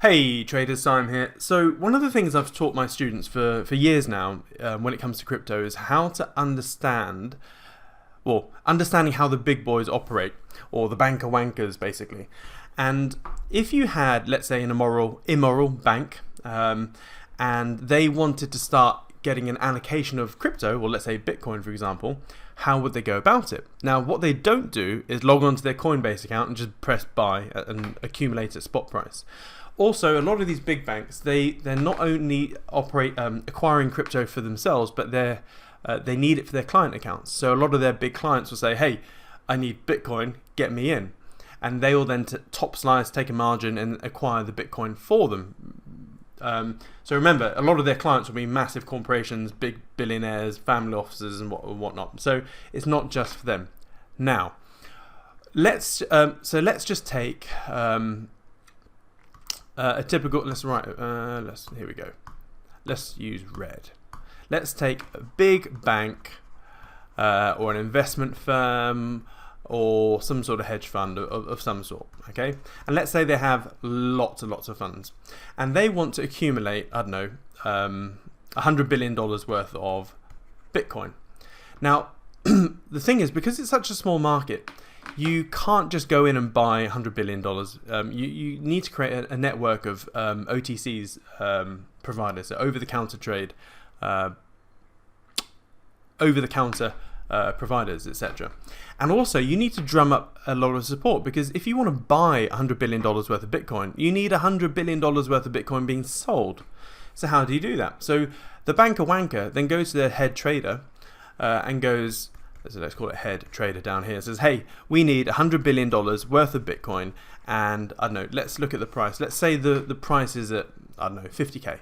Hey traders, Simon here. So one of the things I've taught my students for years now when it comes to crypto is how to understanding how the big boys operate, or the banker wankers basically. And if you had, let's say, an immoral bank and they wanted to start getting an allocation of crypto, or let's say Bitcoin for example, how would they go about it? Now what they don't do is log on to their Coinbase account and just press buy and accumulate at spot price. Also, a lot of these big banks, they're not only acquiring crypto for themselves, but they need it for their client accounts. So a lot of their big clients will say, hey, I need Bitcoin, get me in. And they will then top slice, take a margin and acquire the Bitcoin for them. So remember, a lot of their clients will be massive corporations, big billionaires, family offices and whatnot. So it's not just for them. Now, let's just take a typical, here we go. Let's use red. Let's take a big bank or an investment firm or some sort of hedge fund of some sort, okay? And let's say they have lots and lots of funds and they want to accumulate, I don't know, $100 billion worth of Bitcoin. Now, the thing is, because it's such a small market, you can't just go in and buy $100 billion. You need to create a network of OTCs providers, so over-the-counter trade, over-the-counter providers, etc. And also, you need to drum up a lot of support, because if you want to buy $100 billion worth of Bitcoin, you need $100 billion worth of Bitcoin being sold. So how do you do that? So the banker wanker then goes to their head trader and goes, so let's call it head trader down here, says, hey, we need $100 billion worth of Bitcoin, and I don't know, let's look at the price. Let's say the price is at, I don't know, 50k.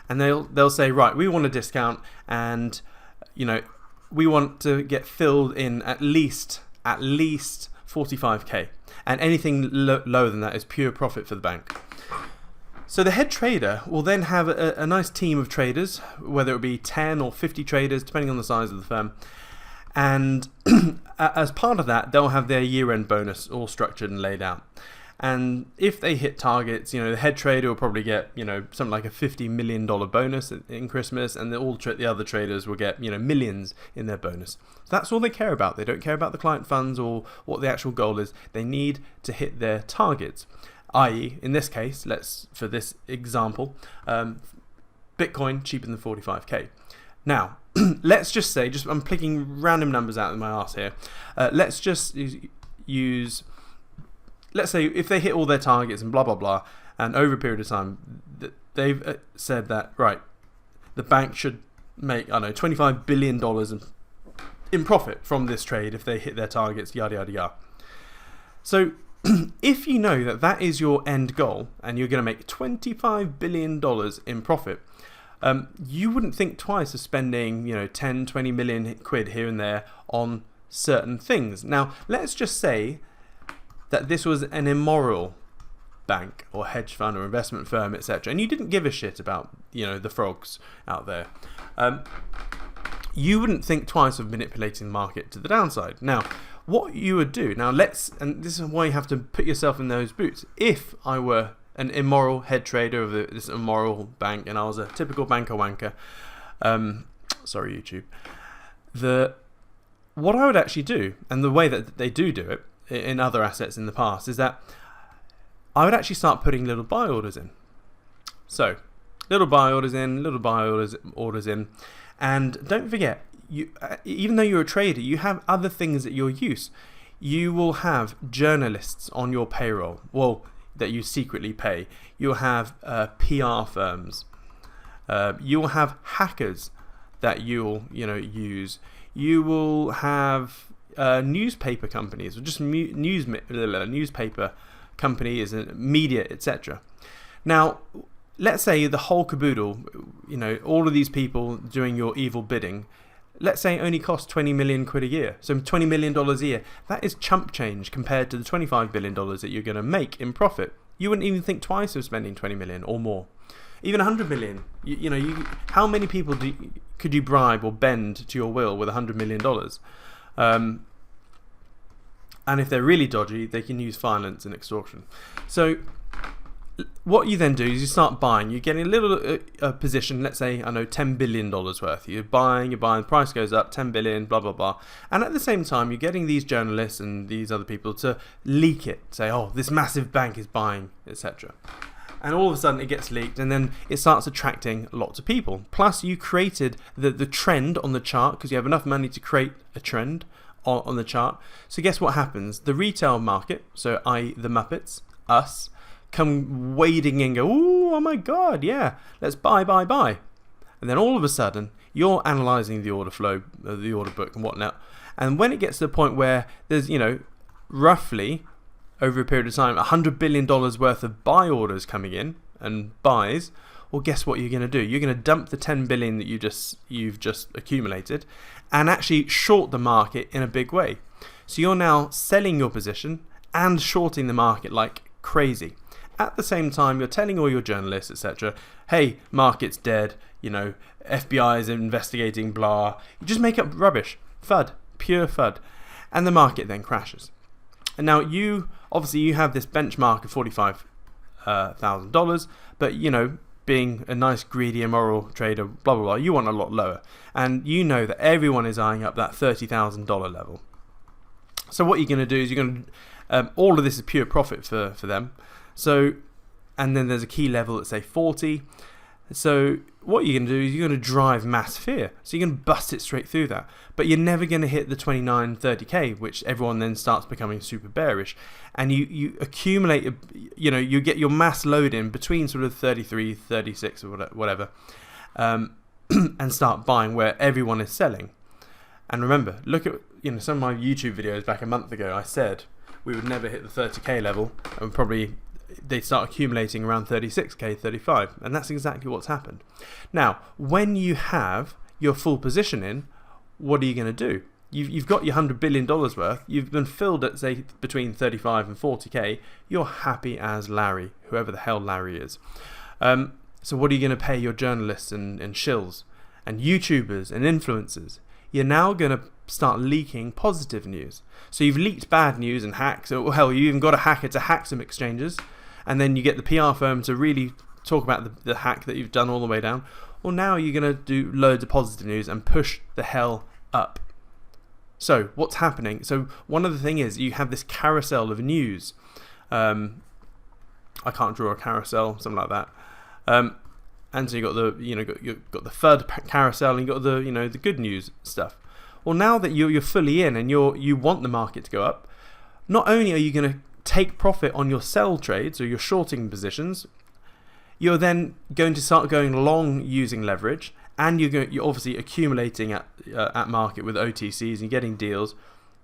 And they'll say, right, we want a discount, and you know, we want to get filled in at least 45k, and anything lower than that is pure profit for the bank. So the head trader will then have a nice team of traders, whether it be 10 or 50 traders, depending on the size of the firm. And as part of that, they'll have their year-end bonus all structured and laid out. And if they hit targets, you know, the head trader will probably get, you know, something like a $50 million bonus in Christmas, and the other traders will get, you know, millions in their bonus. So that's all they care about. They don't care about the client funds or what the actual goal is. They need to hit their targets. I.e., in this case, for this example, Bitcoin cheaper than 45k. Now, let's just say, I'm picking random numbers out of my arse here. Let's just use, let's say if they hit all their targets and blah, blah, blah, and over a period of time, they've said that, right, the bank should make, I don't know, $25 billion in profit from this trade if they hit their targets, yada, yada, yada. So, if you know that is your end goal and you're going to make $25 billion in profit, you wouldn't think twice of spending, you know, 10, 20 million quid here and there on certain things. Now, let's just say that this was an immoral bank or hedge fund or investment firm, etc., and you didn't give a shit about, you know, the frogs out there. You wouldn't think twice of manipulating the market to the downside. Now, what you would do, and this is why you have to put yourself in those boots. If I were an immoral head trader of this immoral bank and I was a typical banker wanker, sorry YouTube, what I would actually do, and the way that they do it in other assets in the past, is that I would actually start putting little buy orders in. So, little buy orders in, little buy orders in, and don't forget, even though you're a trader, you have other things at your use. You will have journalists on your payroll, that you secretly pay. You'll have PR firms. You'll have hackers that you'll use. You will have newspaper companies, or just newspaper companies and media, etc. Now, let's say the whole caboodle, all of these people doing your evil bidding, let's say it only costs 20 million quid a year. So $20 million a year. That is chump change compared to the $25 billion that you're going to make in profit. You wouldn't even think twice of spending 20 million or more. Even 100 million. How many people could you bribe or bend to your will with $100 million? And if they're really dodgy, they can use violence and extortion. So what you then do is you start buying. You're getting a little position, let's say, I know, $10 billion worth. You're buying, the price goes up, 10 billion, blah, blah, blah. And at the same time, you're getting these journalists and these other people to leak it, say, oh, this massive bank is buying, etc. And all of a sudden it gets leaked, and then it starts attracting lots of people. Plus, you created the trend on the chart because you have enough money to create a trend on the chart. So guess what happens? The retail market, so i.e. the Muppets, us, come wading in and go, ooh, oh my god, yeah, let's buy. And then all of a sudden, you're analysing the order flow, the order book and whatnot. And when it gets to the point where there's, roughly, over a period of time, $100 billion worth of buy orders coming in and buys, well, guess what you're going to do? You're going to dump the 10 billion that you've just accumulated and actually short the market in a big way. So you're now selling your position and shorting the market like crazy. At the same time, you're telling all your journalists, etc., hey, market's dead, FBI is investigating, blah. You just make up rubbish. FUD. Pure FUD. And the market then crashes. And now you have this benchmark of $45,000, but being a nice greedy immoral trader, blah blah blah, you want a lot lower, and you know that everyone is eyeing up that $30,000 level. So what you're going to do is all of this is pure profit for them. So, and then there's a key level at say 40. So what you're going to do is you're going to drive mass fear. So you're going to bust it straight through that. But you're never going to hit the 29, 30k, which everyone then starts becoming super bearish. And you accumulate, you get your mass load in between sort of 33, 36 or whatever, and start buying where everyone is selling. And remember, look at some of my YouTube videos back a month ago. I said we would never hit the 30k level, and probably they start accumulating around 36k, 35, and that's exactly what's happened. Now, when you have your full position in, what are you going to do? You've got your $100 billion worth, you've been filled at say between 35 and 40k, you're happy as Larry, whoever the hell Larry is. So what are you going to pay your journalists and shills and YouTubers and influencers? You're now going to start leaking positive news. So you've leaked bad news and hacks, or hell, you even got a hacker to hack some exchanges, and then you get the PR firm to really talk about the hack that you've done all the way down. Well, now you're going to do loads of positive news and push the hell up. So what's happening? So one of the things is you have this carousel of news. I can't draw a carousel, something like that. And so you got got the FUD carousel, and you got the the good news stuff. Well, now that you're fully in and you want the market to go up, not only are you going to take profit on your sell trades or your shorting positions, you're then going to start going long using leverage, and you're obviously accumulating at market with OTCs and getting deals.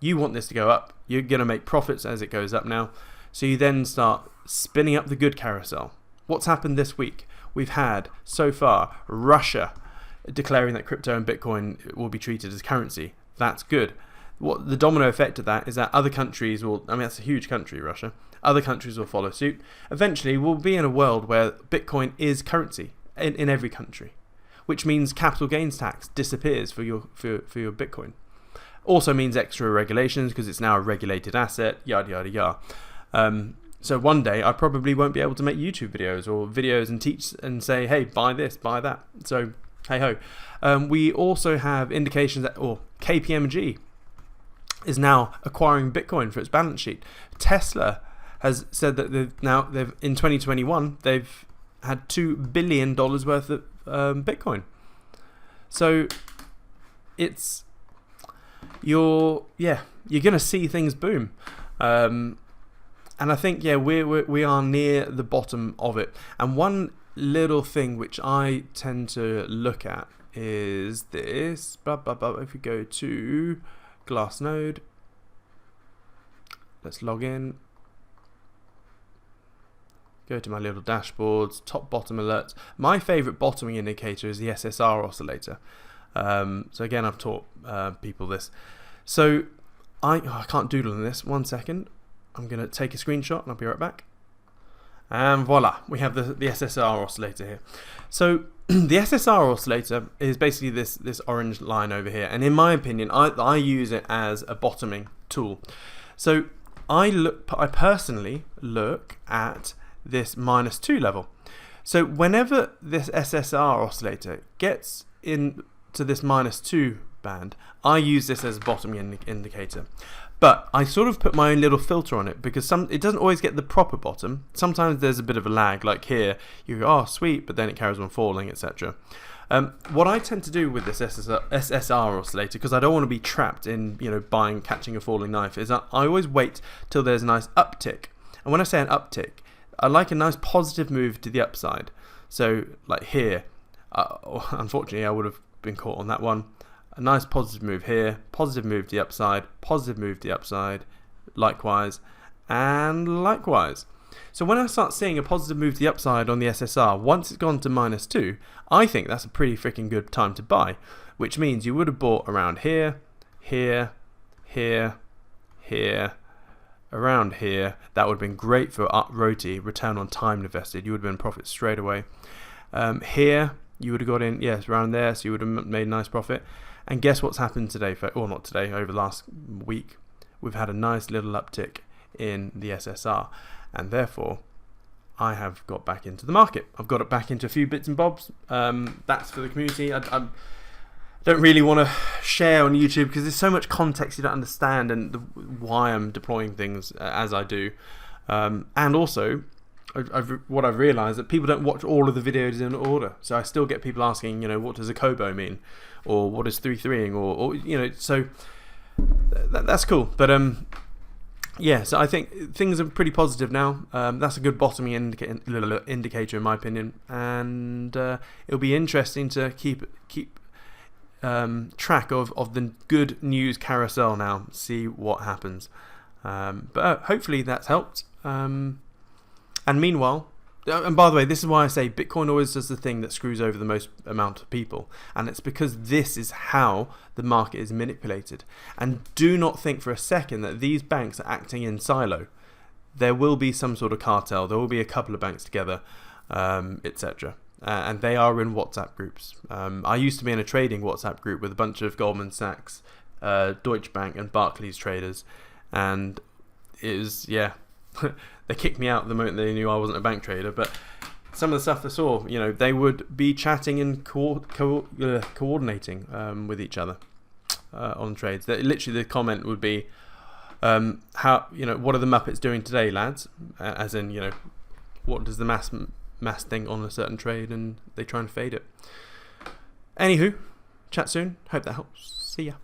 You want this to go up. You're going to make profits as it goes up now. So you then start spinning up the good carousel. What's happened this week? We've had so far Russia declaring that crypto and Bitcoin will be treated as currency. That's good. What the domino effect of that is that other countries will, that's a huge country, Russia, other countries will follow suit. Eventually we'll be in a world where Bitcoin is currency in every country, which means capital gains tax disappears for your Bitcoin. Also means extra regulations because it's now a regulated asset, yada yada yada. So one day I probably won't be able to make YouTube videos and teach and say, hey, buy this, buy that. So hey ho. We also have indications that, KPMG is now acquiring Bitcoin for its balance sheet. Tesla has said that they've in 2021 they've had $2 billion worth of Bitcoin. So you're gonna see things boom. And I think we are near the bottom of it. And one little thing which I tend to look at is this. If we go to Glassnode, let's log in. Go to my little dashboards, top bottom alerts. My favorite bottoming indicator is the SSR oscillator. So again, I've taught people this. So I can't doodle on this. 1 second. I'm going to take a screenshot and I'll be right back. And voila, we have the SSR oscillator here. So the SSR oscillator is basically this orange line over here. And in my opinion, I use it as a bottoming tool. So I personally look at this -2 level. So whenever this SSR oscillator gets into this -2 band, I use this as a bottoming indicator. But I sort of put my own little filter on it, because it doesn't always get the proper bottom. Sometimes there's a bit of a lag, like here, you go, oh sweet, but then it carries on falling, etc. What I tend to do with this SSR oscillator, because I don't want to be trapped in catching a falling knife, is I always wait till there's a nice uptick. And when I say an uptick, I like a nice positive move to the upside. So like here, unfortunately I would have been caught on that one. A nice positive move here, positive move to the upside, positive move to the upside, likewise, and likewise. So when I start seeing a positive move to the upside on the SSR, once it's gone to -2, I think that's a pretty freaking good time to buy, which means you would have bought around here, here, here, here, around here. That would have been great for ROTI, return on time invested. You would have been profit straight away. Here, you would have got in, yes, around there, so you would have made a nice profit. And guess what's happened today, or not today, over the last week? We've had a nice little uptick in the SSR, and therefore I have got back into the market. I've got it back into a few bits and bobs. That's for the community. I don't really want to share on YouTube because there's so much context you don't understand, and why I'm deploying things as I do. And also, what I've realised that people don't watch all of the videos in order. So I still get people asking, what does a Kobo mean, or what is 3-3ing, or so that's cool. But yeah, so I think things are pretty positive now. That's a good bottoming indicator in my opinion, and it'll be interesting to keep track of the good news carousel now, see what happens. But hopefully that's helped. And meanwhile, and by the way, this is why I say Bitcoin always does the thing that screws over the most amount of people, and it's because this is how the market is manipulated. And do not think for a second that these banks are acting in silo. There will be some sort of cartel, there will be a couple of banks together, etc. And they are in WhatsApp groups. I used to be in a trading WhatsApp group with a bunch of Goldman Sachs, Deutsche Bank and Barclays traders, and it was, yeah, they kicked me out the moment they knew I wasn't a bank trader. But some of the stuff they saw, they would be chatting and coordinating with each other on trades. Literally, the comment would be, "How what are the Muppets doing today, lads?" As in, what does the mass think on a certain trade, and they try and fade it. Anywho, chat soon. Hope that helps. See ya.